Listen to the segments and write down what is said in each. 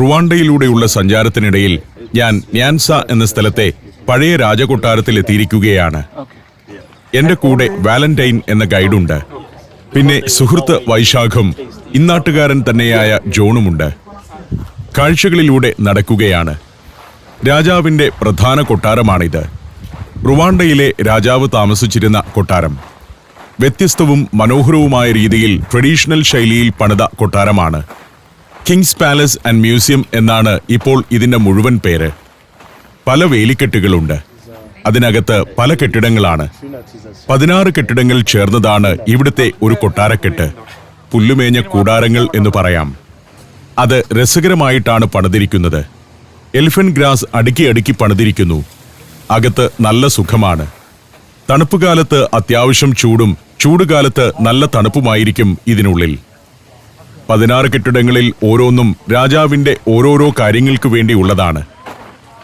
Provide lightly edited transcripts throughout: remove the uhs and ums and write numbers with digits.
റുവാണ്ടയിലൂടെയുള്ള സഞ്ചാരത്തിനിടയിൽ ഞാൻ ന്യാൻസ എന്ന സ്ഥലത്തെ പഴയ രാജകൊട്ടാരത്തിൽ എത്തിയിരിക്കുകയാണ്. എന്റെ കൂടെ വാലന്റൈൻ എന്ന ഗൈഡുണ്ട്. പിന്നെ സുഹൃത്ത് വൈശാഖും ഇന്നാട്ടുകാരൻ തന്നെയായ ജോണുമുണ്ട്. കാഴ്ചകളിലൂടെ നടക്കുകയാണ്. രാജാവിന്റെ പ്രധാന കൊട്ടാരമാണിത്. റുവാണ്ടയിലെ രാജാവ് താമസിച്ചിരുന്ന കൊട്ടാരം. വ്യത്യസ്തവും മനോഹരവുമായ രീതിയിൽ ട്രഡീഷണൽ ശൈലിയിൽ പണിത കൊട്ടാരമാണ്. കിങ്സ് പാലസ് ആൻഡ് മ്യൂസിയം എന്നാണ് ഇപ്പോൾ ഇതിന്റെ മുഴുവൻ പേര്. പല വേലിക്കെട്ടുകളുണ്ട്. അതിനകത്ത് പല കെട്ടിടങ്ങളാണ്. 16 കെട്ടിടങ്ങൾ ചേർന്നതാണ് ഇവിടുത്തെ ഒരു കൊട്ടാരക്കെട്ട്. പുല്ലുമേഞ്ഞ കൂടാരങ്ങൾ എന്ന് പറയാം. അത് രസകരമായിട്ടാണ് പണിതിരിക്കുന്നത്. എലിഫന്റ് ഗ്രാസ് അടുക്കി അടുക്കി പണിതിരിക്കുന്നു. അകത്ത് നല്ല സുഖമാണ്. തണുപ്പുകാലത്ത് അത്യാവശ്യം ചൂടും ചൂടുകാലത്ത് നല്ല തണുപ്പുമായിരിക്കും ഇതിനുള്ളിൽ. 16 കെട്ടിടങ്ങളിൽ ഓരോന്നും രാജാവിന്റെ ഓരോരോ കാര്യങ്ങൾക്ക് വേണ്ടിയുള്ളതാണ്.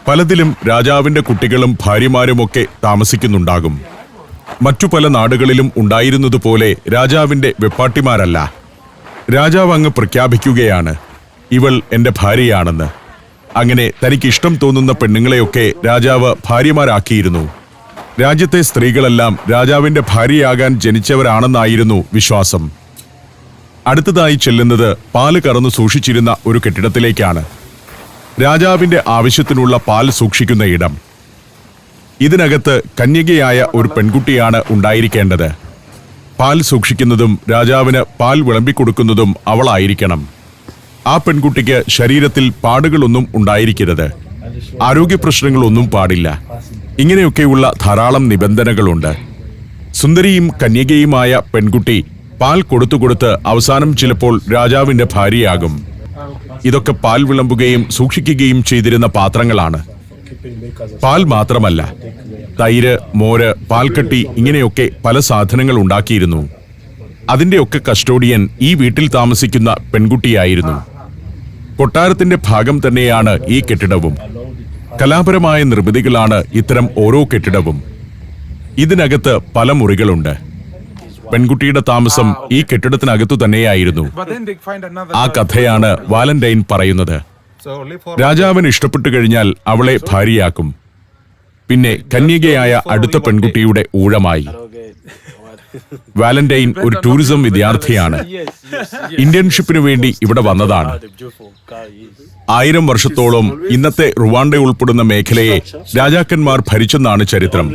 പലതിലും രാജാവിന്റെ കുട്ടികളും ഭാര്യമാരുമൊക്കെ താമസിക്കുന്നുണ്ടാകും. മറ്റു പല നാടുകളിലും ഉണ്ടായിരുന്നതുപോലെ രാജാവിന്റെ വെപ്പാട്ടിമാരല്ല. രാജാവ് അങ്ങ് പ്രഖ്യാപിക്കുകയാണ്, ഇവൾ എന്റെ ഭാര്യയാണെന്ന്. അങ്ങനെ തനിക്ക് ഇഷ്ടം തോന്നുന്ന പെണ്ണുങ്ങളെയൊക്കെ രാജാവ് ഭാര്യമാരാക്കിയിരുന്നു. രാജ്യത്തെ സ്ത്രീകളെല്ലാം രാജാവിന്റെ ഭാര്യയാകാൻ ജനിച്ചവരാണെന്നായിരുന്നു വിശ്വാസം. അടുത്തതായി ചെല്ലുന്നത് പാല് കറന്നു സൂക്ഷിച്ചിരുന്ന ഒരു കെട്ടിടത്തിലേക്കാണ്. രാജാവിന്റെ ആവശ്യത്തിനുള്ള പാൽ സൂക്ഷിക്കുന്ന ഇടം. ഇതിനകത്ത് കന്യകയായ ഒരു പെൺകുട്ടിയാണ് ഉണ്ടായിരിക്കേണ്ടത്. പാൽ സൂക്ഷിക്കുന്നതും രാജാവിന് പാൽ വിളമ്പിക്കൊടുക്കുന്നതും അവളായിരിക്കണം. ആ പെൺകുട്ടിക്ക് ശരീരത്തിൽ പാടുകളൊന്നും ഉണ്ടായിരിക്കരുത്. ആരോഗ്യ പ്രശ്നങ്ങളൊന്നും പാടില്ല. ഇങ്ങനെയൊക്കെയുള്ള ധാരാളം നിബന്ധനകളുണ്ട്. സുന്ദരിയും കന്യകയുമായ പെൺകുട്ടി പാൽ കൊടുത്തുകൊടുത്ത് അവസാനം ചിലപ്പോൾ രാജാവിന്റെ ഭാര്യയാകും. ഇതൊക്കെ പാൽ വിളമ്പുകയും സൂക്ഷിക്കുകയും ചെയ്തിരുന്ന പാത്രങ്ങളാണ്. പാൽ മാത്രമല്ല, തൈര്, മോര്, പാൽക്കട്ടി ഇങ്ങനെയൊക്കെ പല സാധനങ്ങൾ ഉണ്ടാക്കിയിരുന്നു. അതിന്റെയൊക്കെ കസ്റ്റോഡിയൻ ഈ വീട്ടിൽ താമസിക്കുന്ന പെൺകുട്ടിയായിരുന്നു. കൊട്ടാരത്തിന്റെ ഭാഗം തന്നെയാണ് ഈ കെട്ടിടവും. കലാപരമായ നിർമ്മിതികളാണ് ഇത്തരം ഓരോ കെട്ടിടവും. ഇതിനകത്ത് പല മുറികളുണ്ട്. പെൺകുട്ടിയുടെ താമസം ഈ കെട്ടിടത്തിനകത്തു തന്നെയായിരുന്നു. ആ കഥയാണ് വാലന്റൈൻ പറയുന്നത്. രാജാവിന് ഇഷ്ടപ്പെട്ടു കഴിഞ്ഞാൽ അവളെ ഭാര്യയാക്കും. പിന്നെ കന്യകയായ അടുത്ത പെൺകുട്ടിയുടെ ഊഴമായി. വാലന്റൈൻ ഒരു ടൂറിസം വിദ്യാർത്ഥിയാണ്. ഇന്റേൺഷിപ്പിനു വേണ്ടി ഇവിടെ വന്നതാണ്. 1000 വർഷത്തോളം ഇന്നത്തെ റുവാണ്ട ഉൾപ്പെടുന്ന മേഖലയെ രാജാക്കന്മാർ ഭരിച്ചെന്നാണ് ചരിത്രം.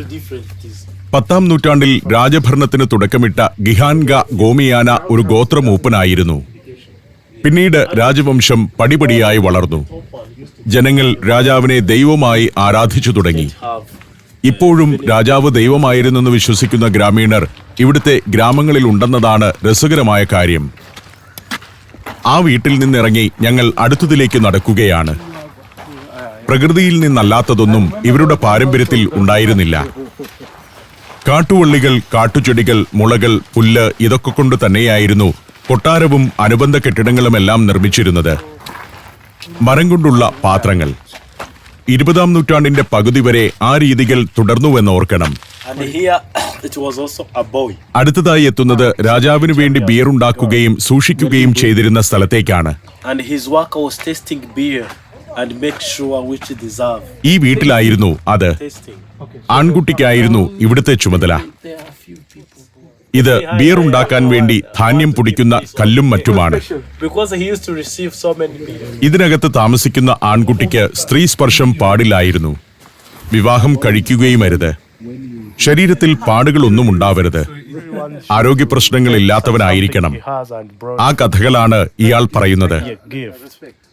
10ാം നൂറ്റാണ്ടിൽ രാജഭരണത്തിന് തുടക്കമിട്ട ഗിഹാൻഗ ഗോമിയാന ഒരു ഗോത്രമൂപ്പനായിരുന്നു. പിന്നീട് രാജവംശം പടിപടിയായി വളർന്നു. ജനങ്ങൾ രാജാവിനെ ദൈവമായി ആരാധിച്ചു തുടങ്ങി. ഇപ്പോഴും രാജാവ് ദൈവമായിരുന്നെന്ന് വിശ്വസിക്കുന്ന ഗ്രാമീണർ ഇവിടുത്തെ ഗ്രാമങ്ങളിൽ ഉണ്ടെന്നതാണ് രസകരമായ കാര്യം. ആ വീട്ടിൽ നിന്നിറങ്ങി ഞങ്ങൾ അടുത്തതിലേക്ക് നടക്കുകയാണ്. പ്രകൃതിയിൽ നിന്നല്ലാത്തതൊന്നും ഇവരുടെ പാരമ്പര്യത്തിൽ ഉണ്ടായിരുന്നില്ല. കാട്ടുവള്ളികൾ, കാട്ടുചെടികൾ, മുളകൾ, പുല്ല് ഇതൊക്കെ കൊണ്ട് തന്നെയായിരുന്നു കൊട്ടാരവും അനുബന്ധ കെട്ടിടങ്ങളുമെല്ലാം നിർമ്മിച്ചിരുന്നത്. മരം കൊണ്ടുള്ള പാത്രങ്ങൾ. 20ാം നൂറ്റാണ്ടിന്റെ പകുതി വരെ ആ രീതികൾ തുടർന്നുവെന്ന് ഓർക്കണം. അടുത്തതായി എത്തുന്നത് രാജാവിനു വേണ്ടി ബിയർ ഉണ്ടാക്കുകയും സൂക്ഷിക്കുകയും ചെയ്തിരുന്ന സ്ഥലത്തേക്കാണ്. ഈ വീട്ടിലായിരുന്നു അത്. ആൺകുട്ടിക്കായിരുന്നു ഇവിടുത്തെ ചുമതല. ഇത് ബിയർ ഉണ്ടാക്കാൻ വേണ്ടി ധാന്യം പൊടിക്കുന്ന കല്ലും മറ്റുമാണ്. ഇതിനകത്ത് താമസിക്കുന്ന ആൺകുട്ടിക്ക് സ്ത്രീ സ്പർശം പാടില്ലായിരുന്നു. വിവാഹം കഴിക്കുകയുമരുത്. ശരീരത്തിൽ പാടുകളൊന്നും ഉണ്ടാവരുത്. ആരോഗ്യ പ്രശ്നങ്ങളില്ലാത്തവനായിരിക്കണം. ആ കഥകളാണ് ഇയാൾ പറയുന്നത്.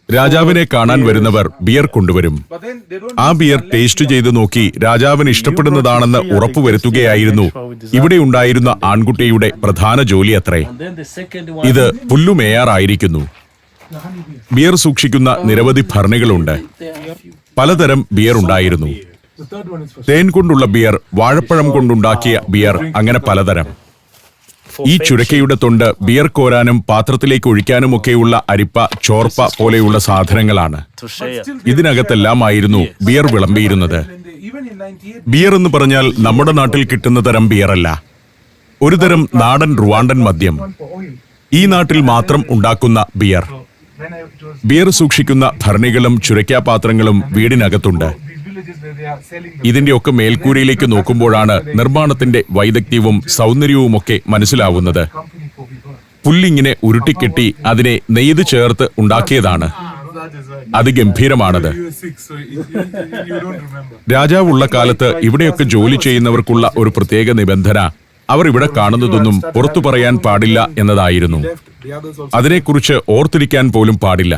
രാജാവിനെ കാണാൻ വരുന്നവർ ബിയർ കൊണ്ടുവരും. ആ ബിയർ ടേസ്റ്റ് ചെയ്ത് നോക്കി രാജാവിന് ഇഷ്ടപ്പെടുന്നതാണെന്ന് ഉറപ്പുവരുത്തുകയായിരുന്നു ഇവിടെ ഉണ്ടായിരുന്ന ആൺകുട്ടിയുടെ പ്രധാന ജോലി അത്രേ. ഇത് പുല്ലുമേയാറായിരിക്കുന്നു. ബിയർ സൂക്ഷിക്കുന്ന നിരവധി ഭരണികളുണ്ട്. പലതരം ബിയർ ഉണ്ടായിരുന്നു. തേൻ കൊണ്ടുള്ള ബിയർ, വാഴപ്പഴം കൊണ്ടുണ്ടാക്കിയ ബിയർ, അങ്ങനെ പലതരം. ഈ ചുരക്കയുടെ തൊണ്ട് ബിയർ കോരാനും പാത്രത്തിലേക്ക് ഒഴിക്കാനുമൊക്കെയുള്ള അരിപ്പ, ചോർപ്പ പോലെയുള്ള സാധനങ്ങളാണ്. ഇതിനകത്തെല്ലാമായിരുന്നു ബിയർ വിളമ്പിയിരുന്നത്. ബിയർ എന്ന് പറഞ്ഞാൽ നമ്മുടെ നാട്ടിൽ കിട്ടുന്ന തരം ബിയറല്ല. ഒരുതരം നാടൻ റുവാണ്ടൻ മദ്യം. ഈ നാട്ടിൽ മാത്രം ഉണ്ടാക്കുന്ന ബിയർ. ബിയർ സൂക്ഷിക്കുന്ന ഭരണികളും ചുരയ്ക്കാപാത്രങ്ങളും വീടിനകത്തുണ്ട്. ഇതിന്റെയൊക്കെ മേൽക്കൂരയിലേക്ക് നോക്കുമ്പോഴാണ് നിർമ്മാണത്തിന്റെ വൈദഗ്ധ്യവും സൗന്ദര്യവുമൊക്കെ മനസ്സിലാവുന്നത്. പുല്ലിങ്ങനെ ഉരുട്ടിക്കെട്ടി അതിനെ നെയ്ത് ചേർത്ത് ഉണ്ടാക്കിയതാണ്. അതിഗംഭീരമാണത്. രാജാവുള്ള കാലത്ത് ഇവിടെയൊക്കെ ജോലി ചെയ്യുന്നവർക്കുള്ള ഒരു പ്രത്യേക നിബന്ധന അവർ ഇവിടെ കാണുന്നതൊന്നും പുറത്തു പറയാൻ പാടില്ല എന്നതായിരുന്നു. അതിനെക്കുറിച്ച് ഓർത്തിരിക്കാൻ പോലും പാടില്ല.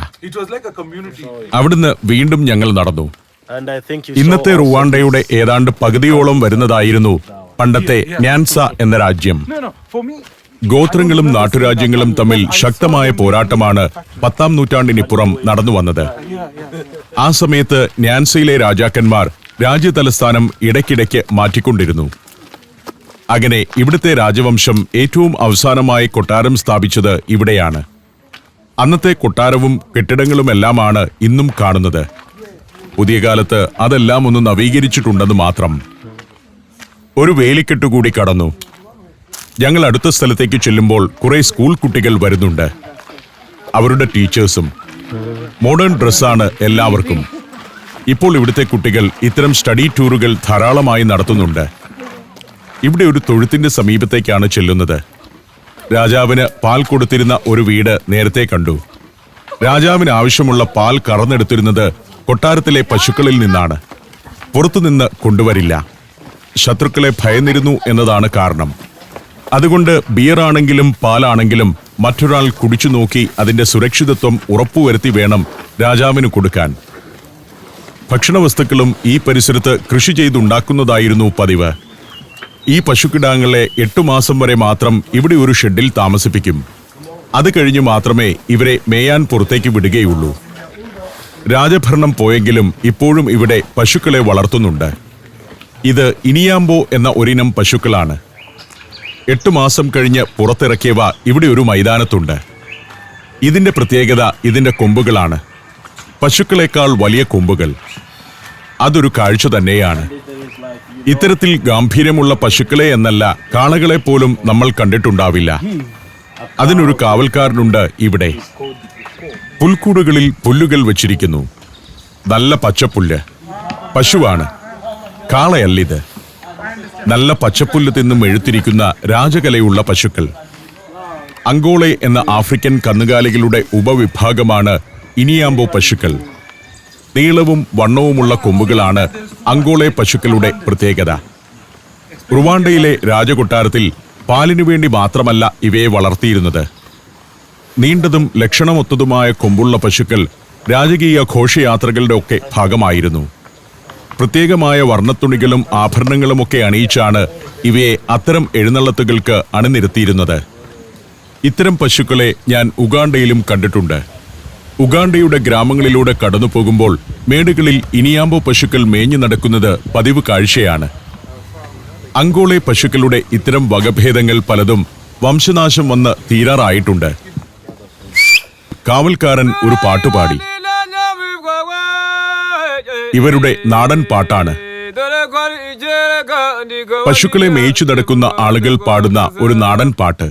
അവിടുന്ന് വീണ്ടും ഞങ്ങൾ നടന്നു. ഇന്നത്തെ റുവാണ്ടയുടെ ഏതാണ്ട് പകുതിയോളം വരുന്നതായിരുന്നു പണ്ടത്തെ ന്യാൻസ എന്ന രാജ്യം. ഗോത്രങ്ങളും നാട്ടുരാജ്യങ്ങളും തമ്മിൽ ശക്തമായ പോരാട്ടമാണ് 10-ാം നൂറ്റാണ്ടിനിപ്പുറം നടന്നു വന്നത്. ആ സമയത്ത് ന്യാൻസയിലെ രാജാക്കന്മാർ രാജ്യതലസ്ഥാനം ഇടയ്ക്കിടയ്ക്ക് മാറ്റിക്കൊണ്ടിരുന്നു. അങ്ങനെ ഇവിടുത്തെ രാജവംശം ഏറ്റവും അവസാനമായി കൊട്ടാരം സ്ഥാപിച്ചത് ഇവിടെയാണ്. അന്നത്തെ കൊട്ടാരവും കെട്ടിടങ്ങളുമെല്ലാമാണ് ഇന്നും കാണുന്നത്. പുതിയ കാലത്ത് അതെല്ലാം ഒന്ന് നവീകരിച്ചിട്ടുണ്ടെന്ന് മാത്രം. ഒരു വേലിക്കെട്ടുകൂടി കടന്നു. ഞങ്ങൾ അടുത്ത സ്ഥലത്തേക്ക് ചെല്ലുമ്പോൾ കുറെ സ്കൂൾ കുട്ടികൾ വരുന്നുണ്ട്. അവരുടെ ടീച്ചേഴ്സും. മോഡേൺ ഡ്രസ്സാണ് എല്ലാവർക്കും. ഇപ്പോൾ ഇവിടുത്തെ കുട്ടികൾ ഇത്തരം സ്റ്റഡി ടൂറുകൾ ധാരാളമായി നടത്തുന്നുണ്ട്. ഇവിടെ ഒരു തൊഴുത്തിന്റെ സമീപത്തേക്കാണ് ചെല്ലുന്നത്. രാജാവിന് പാൽ കൊടുത്തിരുന്ന ഒരു വീട് നേരത്തെ കണ്ടു. രാജാവിന് ആവശ്യമുള്ള പാൽ കറന്നെടുത്തിരുന്നത് കൊട്ടാരത്തിലെ പശുക്കളിൽ നിന്നാണ്. പുറത്തുനിന്ന് കൊണ്ടുവരില്ല. ശത്രുക്കളെ ഭയന്നിരുന്നു എന്നതാണ് കാരണം. അതുകൊണ്ട് ബിയറാണെങ്കിലും പാലാണെങ്കിലും മറ്റൊരാൾ കുടിച്ചു നോക്കി അതിന്റെ സുരക്ഷിതത്വം ഉറപ്പുവരുത്തി വേണം രാജാവിന് കൊടുക്കാൻ. ഭക്ഷണവസ്തുക്കളും ഈ പരിസരത്ത് കൃഷി ചെയ്തുണ്ടാക്കുന്നതായിരുന്നു പതിവ്. ഈ പശുക്കിടാങ്ങളെ 8 മാസം വരെ മാത്രം ഇവിടെ ഒരു ഷെഡിൽ താമസിപ്പിക്കും. അത് കഴിഞ്ഞു മാത്രമേ ഇവരെ മേയാൻ പുറത്തേക്ക് വിടുകയുള്ളൂ. രാജഭരണം പോയെങ്കിലും ഇപ്പോഴും ഇവിടെ പശുക്കളെ വളർത്തുന്നുണ്ട്. ഇത് ഇനിയാമ്പോ എന്ന ഒരിനം പശുക്കളാണ്. 8 മാസം കഴിഞ്ഞ് പുറത്തിറക്കിയവ ഇവിടെ ഒരു മൈതാനത്തുണ്ട്. ഇതിന്റെ പ്രത്യേകത ഇതിന്റെ കൊമ്പുകളാണ്. പശുക്കളെക്കാൾ വലിയ കൊമ്പുകൾ. അതൊരു കാഴ്ച തന്നെയാണ്. ഇത്തരത്തിൽ ഗാംഭീര്യമുള്ള പശുക്കളെ എന്നല്ല, കാളകളെ പോലും നമ്മൾ കണ്ടിട്ടുണ്ടാവില്ല. അതിനൊരു കാവൽക്കാരനുണ്ട് ഇവിടെ. പുൽക്കൂടുകളിൽ പുല്ലുകൾ വെച്ചിരിക്കുന്നു. നല്ല പച്ചപ്പുല്ല്. പശുവാണ്, കാളയല്ലിത്. നല്ല പച്ചപ്പുല്ല് തിന്നും എഴുത്തിരിക്കുന്ന രാജകലയുള്ള പശുക്കൾ. അങ്കോളെ എന്ന ആഫ്രിക്കൻ കന്നുകാലികളുടെ ഉപവിഭാഗമാണ് ഇനിയാമ്പോ പശുക്കൾ. നീളവും വണ്ണവുമുള്ള കൊമ്പുകളാണ് അങ്കോളെ പശുക്കളുടെ പ്രത്യേകത. റുവാണ്ടയിലെ രാജകൊട്ടാരത്തിൽ പാലിനു വേണ്ടി മാത്രമല്ല ഇവയെ വളർത്തിയിരുന്നത്. നീണ്ടതും ലക്ഷണമൊത്തതുമായ കൊമ്പുള്ള പശുക്കൾ രാജകീയ ഘോഷയാത്രകളുടെ ഒക്കെ ഭാഗമായിരുന്നു. പ്രത്യേകമായ വർണ്ണത്തുണികളും ആഭരണങ്ങളുമൊക്കെ അണിയിച്ചാണ് ഇവയെ അത്തരം എഴുന്നള്ളത്തുകൾക്ക് അണിനിരത്തിയിരുന്നത്. ഇത്തരം പശുക്കളെ ഞാൻ ഉഗാണ്ടയിലും കണ്ടിട്ടുണ്ട്. ഉഗാണ്ടയുടെ ഗ്രാമങ്ങളിലൂടെ കടന്നു പോകുമ്പോൾ മേടുകളിൽ ഇനിയാമ്പോ പശുക്കൾ മേഞ്ഞു നടക്കുന്നത് പതിവ് കാഴ്ചയാണ്. അങ്കോളെ പശുക്കളുടെ ഇത്തരം വകഭേദങ്ങൾ പലതും വംശനാശം വന്ന് തീരാറായിട്ടുണ്ട്. കാവൽക്കാരൻ ഒരു പാട്ടുപാടി. ഇവരുടെ നാടൻ പാട്ടാണ്. പശുക്കളെ മേയിച്ചു നടക്കുന്ന ആളുകൾ പാടുന്ന ഒരു നാടൻ പാട്ട്.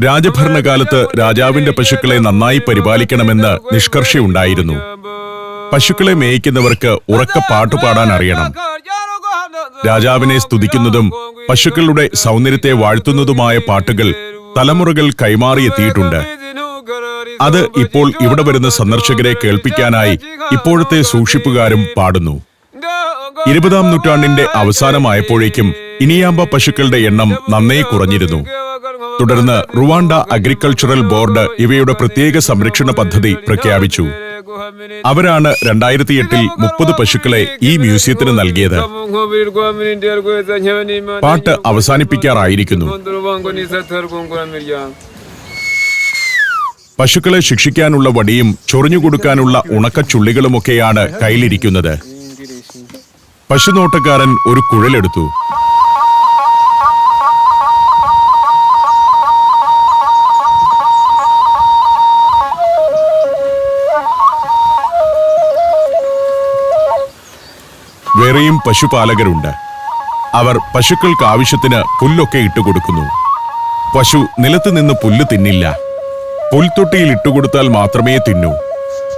രാജഭരണകാലത്ത് രാജാവിന്റെ പശുക്കളെ നന്നായി പരിപാലിക്കണമെന്ന് നിഷ്കർഷയുണ്ടായിരുന്നു. പശുക്കളെ മേയിക്കുന്നവർക്ക് ഉറക്ക പാട്ടുപാടാൻ അറിയണം. രാജാവിനെ സ്തുതിക്കുന്നതും പശുക്കളുടെ സൗന്ദര്യത്തെ വാഴ്ത്തുന്നതുമായ പാട്ടുകൾ തലമുറകൾ കൈമാറിയെത്തിയിട്ടുണ്ട്. അത് ഇപ്പോൾ ഇവിടെ വരുന്ന സന്ദർശകരെ കേൾപ്പിക്കാനായി ഇപ്പോഴത്തെ സൂക്ഷിപ്പുകാരും പാടുന്നു. 20-ാം നൂറ്റാണ്ടിന്റെ അവസാനമായപ്പോഴേക്കും ഇനിയാമ്പ പശുക്കളുടെ എണ്ണം നന്നേ കുറഞ്ഞിരുന്നു. തുടർന്ന് റുവാണ്ട അഗ്രികൾച്ചറൽ ബോർഡ് ഇവയുടെ പ്രത്യേക സംരക്ഷണ പദ്ധതി പ്രഖ്യാപിച്ചു. അവരാണ് 2008-ൽ 30 പശുക്കളെ ഈ മ്യൂസിയത്തിന് നൽകിയത്. പാട്ട് അവസാനിപ്പിക്കാറായിരിക്കുന്നു. പശുക്കളെ ശിക്ഷിക്കാനുള്ള വടിയും ചൊറിഞ്ഞുകൊടുക്കാനുള്ള ഉണക്കച്ചുള്ളികളുമൊക്കെയാണ് കയ്യിലിരിക്കുന്നത്. പശുനോട്ടക്കാരൻ ഒരു കുഴലെടുത്തു. വേറെയും പശുപാലകരുണ്ട്. അവർ പശുക്കൾക്ക് ആവശ്യത്തിന് പുല്ലൊക്കെ ഇട്ടുകൊടുക്കുന്നു. പശു നിലത്ത് നിന്ന് പുല്ല് തിന്നില്ല. പുൽത്തൊട്ടിയിൽ ഇട്ടുകൊടുത്താൽ മാത്രമേ തിന്നൂ.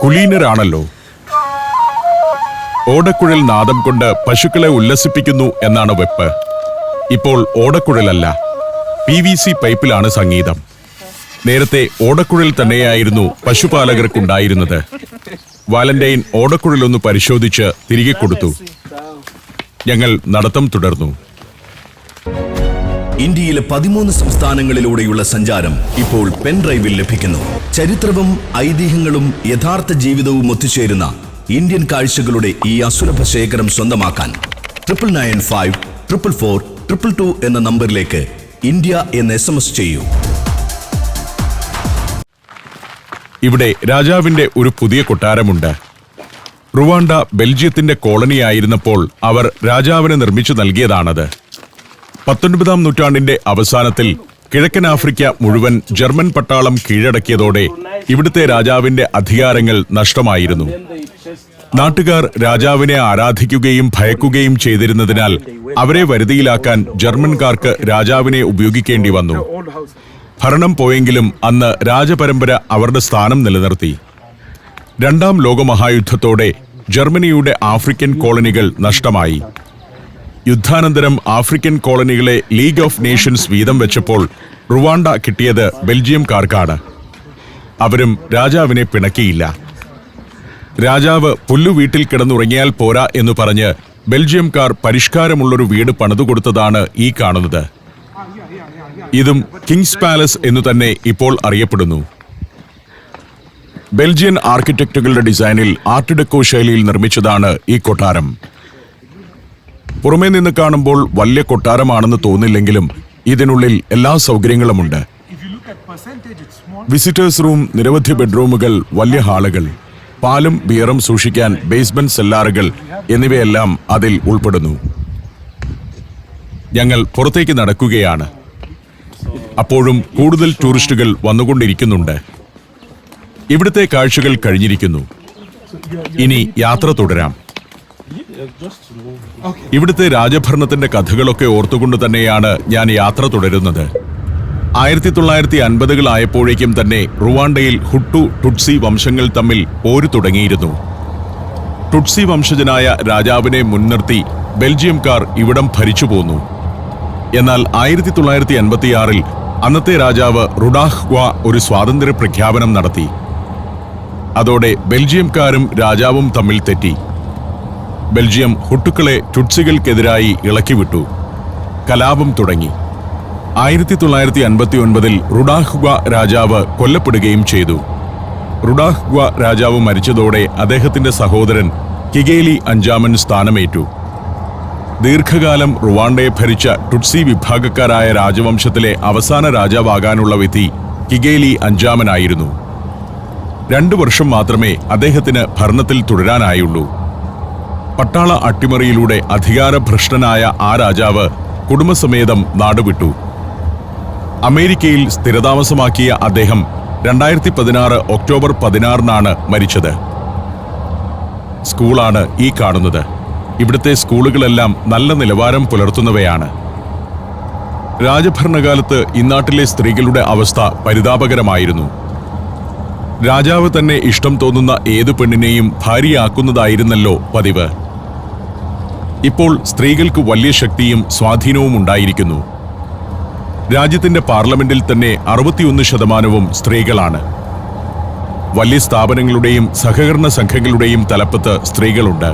കുലീനരാണല്ലോ. ഓടക്കുഴൽ നാദം കൊണ്ട് പശുക്കളെ ഉല്ലസിപ്പിക്കുന്നു എന്നാണ് വെപ്പ്. ഇപ്പോൾ ഓടക്കുഴലല്ല, PVC പൈപ്പിലാണ് സംഗീതം. നേരത്തെ ഓടക്കുഴൽ തന്നെയായിരുന്നു പശുപാലകർക്കുണ്ടായിരുന്നത്. വാലന്റൈൻ ഓടക്കുഴലൊന്ന് പരിശോധിച്ച് തിരികെ കൊടുത്തു. ഞങ്ങൾ നടത്തം തുടർന്നു. ഇന്ത്യയിലെ 13 സംസ്ഥാനങ്ങളിലൂടെയുള്ള സഞ്ചാരം ഇപ്പോൾ പെൻഡ്രൈവിൽ ലഭിക്കുന്നു. ചരിത്രവും ഐതിഹ്യങ്ങളും യഥാർത്ഥ ജീവിതവും ഒത്തുചേരുന്ന ഇന്ത്യൻ കാഴ്ചകളുടെ ഈ അസുലഭ ശേഖരം സ്വന്തമാക്കാൻ 99544422 എന്ന നമ്പറിലേക്ക് ഇന്ത്യ എന്ന് SMS ചെയ്യൂ. ഇവിടെ രാജാവിന്റെ ഒരു പുതിയ കൊട്ടാരമുണ്ട്. റുവാണ്ട ബെൽജിയത്തിന്റെ കോളനിയായിരുന്നപ്പോൾ അവർ രാജാവിന് നിർമ്മിച്ചു നൽകിയതാണത്. 19-ാം നൂറ്റാണ്ടിന്റെ അവസാനത്തിൽ കിഴക്കൻ ആഫ്രിക്ക മുഴുവൻ ജർമ്മൻ പട്ടാളം കീഴടക്കിയതോടെ ഇവിടുത്തെ രാജാവിന്റെ അധികാരങ്ങൾ നഷ്ടമായിരുന്നു. നാട്ടുകാർ രാജാവിനെ ആരാധിക്കുകയും ഭയക്കുകയും ചെയ്തിരുന്നതിനാൽ അവരെ വരുതിയിലാക്കാൻ ജർമ്മൻകാർക്ക് രാജാവിനെ ഉപയോഗിക്കേണ്ടി വന്നു. ഭരണം പോയെങ്കിലും അന്ന് രാജപരമ്പര അവരുടെ സ്ഥാനം നിലനിർത്തി. 2-ാം ലോകമഹായുദ്ധത്തോടെ ജർമ്മനിയുടെ ആഫ്രിക്കൻ കോളനികൾ നഷ്ടമായി. യുദ്ധാനന്തരം ആഫ്രിക്കൻ കോളനികളെ ലീഗ് ഓഫ് നേഷൻസ് വീതം വെച്ചപ്പോൾ റുവാണ്ട കിട്ടിയത് ബെൽജിയംകാർക്കാണ്. അവരും രാജാവിനെ പിണക്കിയില്ല. രാജാവ് പുല്ലു വീട്ടിൽ കിടന്നുറങ്ങിയാൽ പോരാ എന്ന് പറഞ്ഞ് ബെൽജിയംകാർ പരിഷ്കാരമുള്ളൊരു വീട് പണിതുകൊടുത്തതാണ് ഈ കാണുന്നത്. ഇതും കിങ്സ് പാലസ് എന്നു തന്നെ ഇപ്പോൾ അറിയപ്പെടുന്നു. ബെൽജിയൻ ആർക്കിടെക്റ്റുകളുടെ ഡിസൈനിൽ ആർട്ട് ഡെക്കോ ശൈലിയിൽ നിർമ്മിച്ചതാണ് ഈ കൊട്ടാരം. പുറമേ നിന്ന് കാണുമ്പോൾ വലിയ കൊട്ടാരമാണെന്ന് തോന്നില്ലെങ്കിലും ഇതിനുള്ളിൽ എല്ലാ സൗകര്യങ്ങളുമുണ്ട്. വിസിറ്റേഴ്സ് റൂം, നിരവധി ബെഡ്റൂമുകൾ, വലിയ ഹാളുകൾ, പാലും ബിയറും സൂക്ഷിക്കാൻ ബേസ്മെന്റ് സെല്ലാറുകൾ എന്നിവയെല്ലാം അതിൽ ഉൾപ്പെടുന്നു. ഞങ്ങൾ പുറത്തേക്ക് നടക്കുകയാണ്. അപ്പോഴും കൂടുതൽ ടൂറിസ്റ്റുകൾ വന്നുകൊണ്ടിരിക്കുന്നുണ്ട്. ഇവിടുത്തെ കാഴ്ചകൾ കഴിഞ്ഞിരിക്കുന്നു. ഇനി യാത്ര തുടരാം. ഇവിടുത്തെ രാജഭരണത്തിന്റെ കഥകളൊക്കെ ഓർത്തുകൊണ്ട് തന്നെയാണ് ഞാൻ യാത്ര തുടരുന്നത്. 1950-കളായപ്പോഴേക്കും തന്നെ റുവാണ്ടയിൽ ഹുട്ടു, ടുട്സി വംശങ്ങൾ തമ്മിൽ പോരു തുടങ്ങിയിരുന്നു. ടുട്സി വംശജനായ രാജാവിനെ മുൻനിർത്തി ബെൽജിയംകാർ ഇവിടം ഭരിച്ചു പോന്നു. എന്നാൽ 1956-ൽ അന്നത്തെ രാജാവ് റുഡാഹ്വ ഒരു സ്വാതന്ത്ര്യ പ്രഖ്യാപനം നടത്തി. അതോടെ ബെൽജിയംകാരും രാജാവും തമ്മിൽ തെറ്റി. ബെൽജിയം ഹുട്ടുക്കളെ ടുട്സികൾക്കെതിരായി ഇളക്കിവിട്ടു. കലാപം തുടങ്ങി. 1959-ൽ റുഡാഹ്വ രാജാവ് കൊല്ലപ്പെടുകയും ചെയ്തു. റുഡാഹ്വ രാജാവ് മരിച്ചതോടെ അദ്ദേഹത്തിന്റെ സഹോദരൻ കിഗേലി അഞ്ചാമൻ സ്ഥാനമേറ്റു. ദീർഘകാലം റുവാണ്ടയെ ഭരിച്ച ടുട്സി വിഭാഗക്കാരായ രാജവംശത്തിലെ അവസാന രാജാവാകാനുള്ള വിധി കിഗേലി അഞ്ചാമനായിരുന്നു. 2 വർഷം മാത്രമേ അദ്ദേഹത്തിന് ഭരണത്തിൽ തുടരാനായുള്ളൂ. പട്ടാള അട്ടിമറിയിലൂടെ അധികാരഭ്രഷ്ടനായ ആ രാജാവ് കുടുംബസമേതം നാടുവിട്ടു. അമേരിക്കയിൽ സ്ഥിരതാമസമാക്കിയ അദ്ദേഹം 2016 ഒക്ടോബർ 16-നാണ് മരിച്ചത്. സ്കൂളാണ് ഈ കാണുന്നത്. ഇവിടുത്തെ സ്കൂളുകളെല്ലാം നല്ല നിലവാരം പുലർത്തുന്നവയാണ്. രാജഭരണകാലത്ത് ഇന്നാട്ടിലെ സ്ത്രീകളുടെ അവസ്ഥ പരിതാപകരമായിരുന്നു. രാജാവ് തന്നെ ഇഷ്ടം തോന്നുന്ന ഏതു പെണ്ണിനെയും ഭാര്യയാക്കുന്നതായിരുന്നല്ലോ പതിവ്. ഇപ്പോൾ സ്ത്രീകൾക്ക് വലിയ ശക്തിയും സ്വാധീനവും ഉണ്ടായിരിക്കുന്നു. രാജ്യത്തിന്റെ പാർലമെന്റിൽ തന്നെ 61% സ്ത്രീകളാണ്. വലിയ സ്ഥാപനങ്ങളുടെയും സഹകരണ സംഘങ്ങളുടെയും തലപ്പത്ത് സ്ത്രീകളുണ്ട്.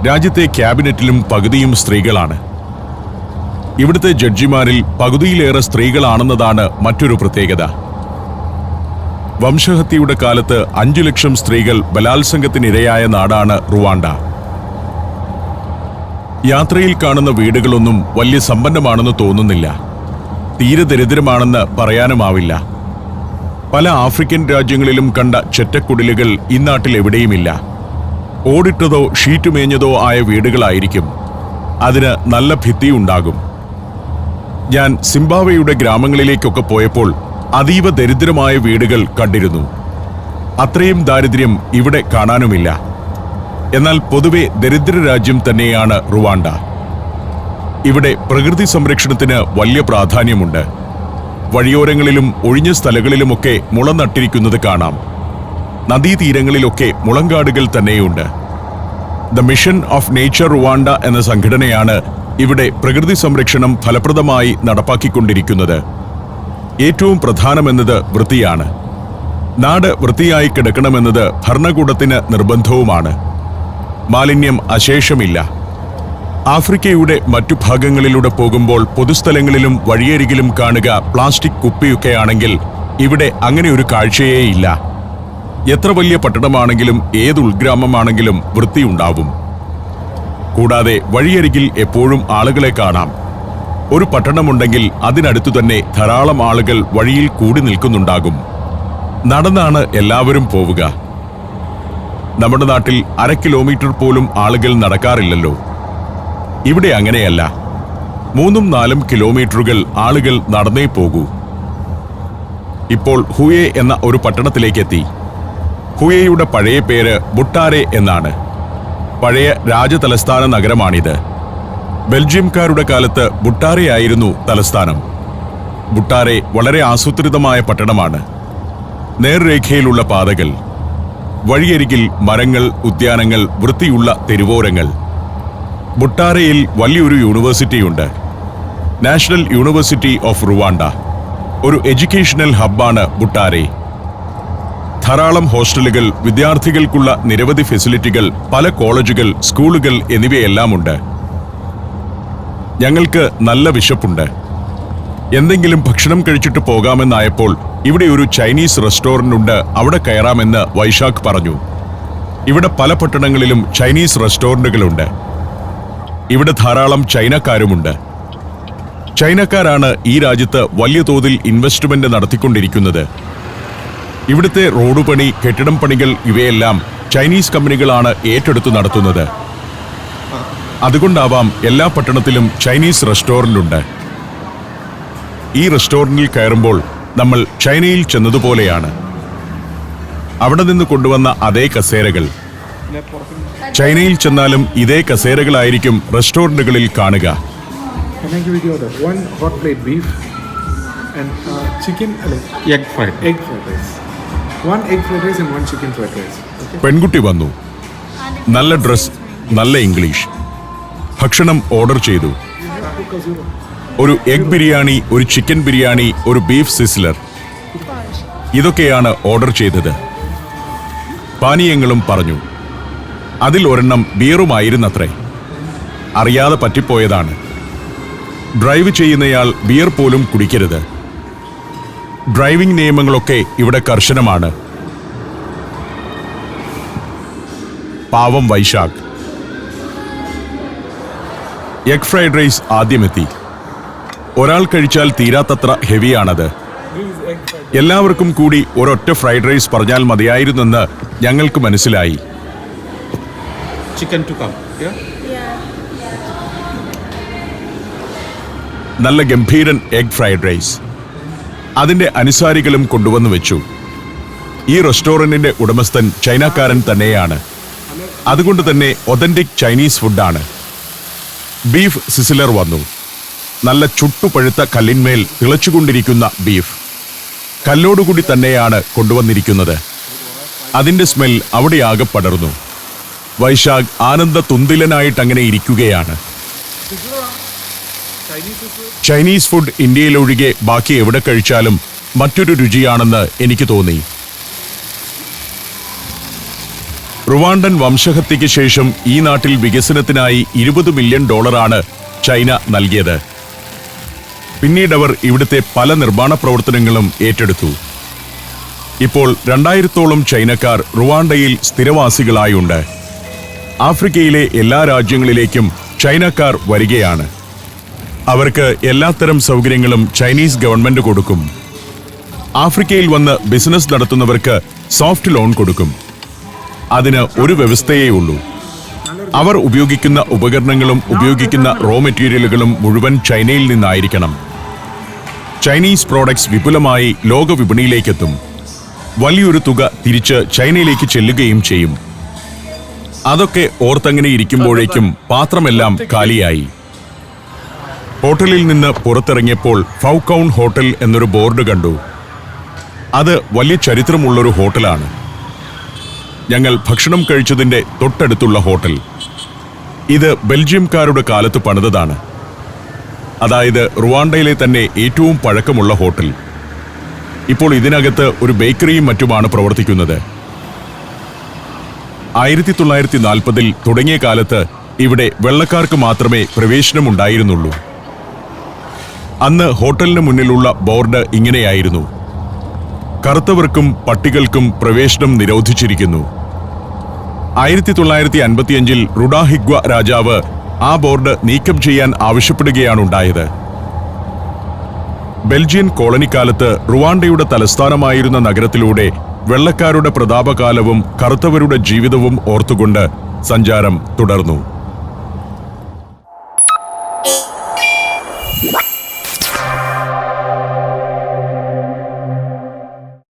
രാജ്യത്തെ ക്യാബിനറ്റിലും പകുതിയും സ്ത്രീകളാണ്. ഇവിടുത്തെ ജഡ്ജിമാരിൽ പകുതിയിലേറെ സ്ത്രീകളാണെന്നതാണ് മറ്റൊരു പ്രത്യേകത. വംശഹത്യയുടെ കാലത്ത് 5 ലക്ഷം സ്ത്രീകൾ ബലാത്സംഗത്തിനിരയായ നാടാണ് റുവാണ്ട. യാത്രയിൽ കാണുന്ന വീടുകളൊന്നും വലിയ സമ്പന്നമാണെന്ന് തോന്നുന്നില്ല. തീരെ ദരിദ്രമാണെന്ന് പറയാനുമാവില്ല. പല ആഫ്രിക്കൻ രാജ്യങ്ങളിലും കണ്ട ചെറ്റക്കുടിലുകൾ ഇന്നാട്ടിൽ എവിടെയുമില്ല. ഓടിട്ടതോ ഷീറ്റ് മേഞ്ഞതോ ആയ വീടുകളായിരിക്കും. അതിന് നല്ല ഭിത്തിയുണ്ടാകും. ഞാൻ സിംബാബ്വേയുടെ ഗ്രാമങ്ങളിലേക്കൊക്കെ പോയപ്പോൾ അതീവ ദരിദ്രമായ വീടുകൾ കണ്ടിരുന്നു. അത്രയും ദാരിദ്ര്യം ഇവിടെ കാണാനുമില്ല. എന്നാൽ പൊതുവെ ദരിദ്ര രാജ്യം തന്നെയാണ് റുവാണ്ട. ഇവിടെ പ്രകൃതി സംരക്ഷണത്തിന് വലിയ പ്രാധാന്യമുണ്ട്. വഴിയോരങ്ങളിലും ഒഴിഞ്ഞ സ്ഥലങ്ങളിലുമൊക്കെ മുള നട്ടിരിക്കുന്നത് കാണാം. നദീതീരങ്ങളിലൊക്കെ മുളങ്കാടുകൾ തന്നെയുണ്ട്. The mission of nature Rwanda എന്ന സംഘടനയാണ് ഇവിടെ പ്രകൃതി സംരക്ഷണം ഫലപ്രദമായി നടപ്പാക്കിക്കൊണ്ടിരിക്കുന്നത്. ഏറ്റവും പ്രധാനമെന്നത് വൃത്തിയാണ്. നാട് വൃത്തിയായി കിടക്കണമെന്നത് ഭരണകൂടത്തിന് നിർബന്ധവുമാണ്. മാലിന്യം അശേഷമില്ല. ആഫ്രിക്കയുടെ മറ്റു ഭാഗങ്ങളിലൂടെ പോകുമ്പോൾ പൊതുസ്ഥലങ്ങളിലും വഴിയരികിലും കാണുക പ്ലാസ്റ്റിക് കുപ്പിയൊക്കെയാണെങ്കിൽ ഇവിടെ അങ്ങനെ ഒരു കാഴ്ചയേയില്ല. എത്ര വലിയ പട്ടണമാണെങ്കിലും ഏത് ഉൾഗ്രാമമാണെങ്കിലും വൃത്തിയുണ്ടാവും. കൂടാതെ വഴിയരികിൽ എപ്പോഴും ആളുകളെ കാണാം. ഒരു പട്ടണമുണ്ടെങ്കിൽ അതിനടുത്തു തന്നെ ധാരാളം ആളുകൾ വഴിയിൽ കൂടി നിൽക്കുന്നുണ്ടാകും. നടന്നാണ് എല്ലാവരും പോവുക. നമ്മുടെ നാട്ടിൽ 1/2 കിലോമീറ്റർ പോലും ആളുകൾ നടക്കാറില്ലല്ലോ. ഇവിടെ അങ്ങനെയല്ല. 3-4 കിലോമീറ്ററുകൾ ആളുകൾ നടന്നേ പോകൂ. ഇപ്പോൾ ഹുയെ എന്ന ഒരു പട്ടണത്തിലേക്കെത്തി. ഹുയയുടെ പഴയ പേര് ബുട്ടാരെ എന്നാണ്. പഴയ രാജതലസ്ഥാന നഗരമാണിത്. ബെൽജിയംകാരുടെ കാലത്ത് ബുട്ടാരെയായിരുന്നു തലസ്ഥാനം. ബുട്ടാരെ വളരെ ആസൂത്രിതമായ പട്ടണമാണ്. നേർരേഖയിലുള്ള പാതകൾ, വഴിയരികിൽ മരങ്ങൾ, ഉദ്യാനങ്ങൾ, വൃത്തിയുള്ള തെരുവോരങ്ങൾ. ബുട്ടാരയിൽ വലിയൊരു യൂണിവേഴ്സിറ്റിയുണ്ട്. National university of Rwanda. ഒരു എഡ്യൂക്കേഷണൽ ഹബ്ബാണ് ബുട്ടാരെ. ധാരാളം ഹോസ്റ്റലുകൾ, വിദ്യാർത്ഥികൾക്കുള്ള നിരവധി ഫെസിലിറ്റികൾ, പല കോളേജുകൾ, സ്കൂളുകൾ എന്നിവയെല്ലാമുണ്ട്. ഞങ്ങൾക്ക് നല്ല വിശപ്പുണ്ട്. എന്തെങ്കിലും ഭക്ഷണം കഴിച്ചിട്ട് പോകാമെന്നായപ്പോൾ ഇവിടെ ഒരു ചൈനീസ് റെസ്റ്റോറന്റ് ഉണ്ട്, അവിടെ കയറാമെന്ന് വൈശാഖ് പറഞ്ഞു. ഇവിടെ പല പട്ടണങ്ങളിലും ചൈനീസ് റെസ്റ്റോറന്റുകളുണ്ട്. ഇവിടെ ധാരാളം ചൈനക്കാരുമുണ്ട്. ചൈനക്കാരാണ് ഈ രാജ്യത്ത് വലിയ തോതിൽ ഇൻവെസ്റ്റ്മെന്റ് നടത്തിക്കൊണ്ടിരിക്കുന്നത്. ഇവിടുത്തെ റോഡ് പണി, കെട്ടിടം പണികൾ ഇവയെല്ലാം ചൈനീസ് കമ്പനികളാണ് ഏറ്റെടുത്തു നടത്തുന്നത്. അതുകൊണ്ടാവാം എല്ലാ പട്ടണത്തിലും ചൈനീസ് റെസ്റ്റോറന്റ് ഉണ്ട്. ഈ റെസ്റ്റോറന്റിൽ കയറുമ്പോൾ നമ്മൾ ചൈനയിൽ ചെന്നതുപോലെയാണ്. അവിടെ നിന്ന് കൊണ്ടുവന്ന അതേ കസേരകൾ. ചൈനയിൽ ചെന്നാലും ഇതേ കസേരകളായിരിക്കും റെസ്റ്റോറന്റുകളിൽ കാണുക. Can I give you the order? 1 hot plate beef and chicken, egg fried rice. 1 egg fried rice and 1 chicken fried rice. Okay. പെൺകുട്ടി വന്നു. നല്ല ഡ്രസ്, നല്ല ഇംഗ്ലീഷ്. ഭക്ഷണം ഓർഡർ ചെയ്തു. ഒരു എഗ് ബിരിയാണി, ഒരു ചിക്കൻ ബിരിയാണി, ഒരു ബീഫ് സിസ്ലർ. ഇതൊക്കെയാണ് ഓർഡർ ചെയ്തത്. പാനീയങ്ങളും പറഞ്ഞു. അതിൽ ഒരെണ്ണം ബിയറുമായിരുന്നത്രേ. അറിയാതെ പറ്റിപ്പോയതാണ്. ഡ്രൈവ് ചെയ്യുന്നയാൾ ബിയർ പോലും കുടിക്കരുത്. ഡ്രൈവിംഗ് നിയമങ്ങളൊക്കെ ഇവിടെ കർശനമാണ്. പാവം വൈശാഖ്. എഗ് ഫ്രൈഡ് റൈസ് ആദ്യമെത്തി. ഒരാൾ കഴിച്ചാൽ തീരാത്തത്ര ഹെവിയാണത്. എല്ലാവർക്കും കൂടി ഒരൊറ്റ ഫ്രൈഡ് റൈസ് പറഞ്ഞാൽ മതിയായിരുന്നെന്ന് ഞങ്ങൾക്ക് മനസ്സിലായി. Chicken to come. Yeah. നല്ല ഗംഭീരൻ എഗ് ഫ്രൈഡ് റൈസ്. അതിന്റെ അനുസാരികളും കൊണ്ടുവന്നു വെച്ചു. ഈ റെസ്റ്റോറന്റിന്റെ ഉടമസ്ഥൻ ചൈനക്കാരൻ തന്നെയാണ്. അതുകൊണ്ട് തന്നെ ഒതന്റിക് ചൈനീസ് ഫുഡാണ്. ബീഫ് സിസിലർ വന്നു. നല്ല ചുട്ടുപഴുത്ത കല്ലിന്മേൽ തിളച്ചുകൊണ്ടിരിക്കുന്ന ബീഫ്. കല്ലോടുകൂടി തന്നെയാണ് കൊണ്ടുവന്നിരിക്കുന്നത്. അതിന്റെ സ്മെൽ അവിടെയാകെ പടർന്നു. വൈശാഖ് ആനന്ദ തുന്തിലനായിട്ടങ്ങനെ ഇരിക്കുകയാണ്. ചൈനീസ് ഫുഡ് ഇന്ത്യയിലൊഴികെ ബാക്കി എവിടെ കഴിച്ചാലും മറ്റൊരു രുചിയാണെന്ന് എനിക്ക് തോന്നി. റുവാണ്ടൻ വംശഹത്യയ്ക്ക് ശേഷം ഈ നാട്ടിൽ വികസനത്തിനായി $20 മില്യൺ ചൈന നൽകിയത്. പിന്നീടവർ ഇവിടുത്തെ പല നിർമ്മാണ പ്രവർത്തനങ്ങളും ഏറ്റെടുത്തു. ഇപ്പോൾ 2000-ഓളം ചൈനക്കാർ റുവാണ്ടയിൽ സ്ഥിരവാസികളായുണ്ട്. ആഫ്രിക്കയിലെ എല്ലാ രാജ്യങ്ങളിലേക്കും ചൈനക്കാർ വരികയാണ്. അവർക്ക് എല്ലാത്തരം സൗകര്യങ്ങളും ചൈനീസ് ഗവൺമെന്റ് കൊടുക്കും. ആഫ്രിക്കയിൽ വന്ന് ബിസിനസ് നടത്തുന്നവർക്ക് സോഫ്റ്റ് ലോൺ കൊടുക്കും. അതിന് ഒരു വ്യവസ്ഥയേ ഉള്ളൂ. അവർ ഉപയോഗിക്കുന്ന ഉപകരണങ്ങളും ഉപയോഗിക്കുന്ന റോ മെറ്റീരിയലുകളും മുഴുവൻ ചൈനയിൽ നിന്നായിരിക്കണം. ചൈനീസ് പ്രോഡക്ട്സ് വിപുലമായി ലോക വിപണിയിലേക്കെത്തും. വലിയൊരു തുക തിരിച്ച് ചൈനയിലേക്ക് ചെല്ലുകയും ചെയ്യും. അതൊക്കെ ഓർത്തങ്ങനെ ഇരിക്കുമ്പോഴേക്കും പാത്രമെല്ലാം കാലിയായി. ഹോട്ടലിൽ നിന്ന് പുറത്തിറങ്ങിയപ്പോൾ ഫൗക്കൗൺ ഹോട്ടൽ എന്നൊരു ബോർഡ് കണ്ടു. അത് വലിയ ചരിത്രമുള്ളൊരു ഹോട്ടലാണ്. ഞങ്ങൾ ഭക്ഷണം കഴിച്ചതിന്റെ തൊട്ടടുത്തുള്ള ഹോട്ടൽ. ഇത് ബെൽജിയംകാരുടെ കാലത്ത് പണിതതാണ്. അതായത് റുവാണ്ടയിലെ തന്നെ ഏറ്റവും പഴക്കമുള്ള ഹോട്ടൽ. ഇപ്പോൾ ഇതിനകത്ത് ഒരു ബേക്കറിയും മറ്റുമാണ് പ്രവർത്തിക്കുന്നത്. 1940-ൽ തുടങ്ങിയ കാലത്ത് ഇവിടെ വെള്ളക്കാർക്ക് മാത്രമേ പ്രവേശനമുണ്ടായിരുന്നുള്ളൂ. അന്ന് ഹോട്ടലിന് മുന്നിലുള്ള ബോർഡ് ഇങ്ങനെയായിരുന്നു: കറുത്തവർക്കും പട്ടികൾക്കും പ്രവേശനം നിരോധിച്ചിരിക്കുന്നു. 1955-ൽ റുഡാഹിഗ്വ രാജാവ് ആ ബോർഡ് നീക്കം ചെയ്യാൻ ആവശ്യപ്പെടുകയാണുണ്ടായത്. ബെൽജിയൻ കോളനിക്കാലത്ത് റുവാണ്ടയുടെ തലസ്ഥാനമായിരുന്ന നഗരത്തിലൂടെ വെള്ളക്കാരുടെ പ്രതാപകാലവും കറുത്തവരുടെ ജീവിതവും ഓർത്തുകൊണ്ട് സഞ്ചാരം തുടർന്നു.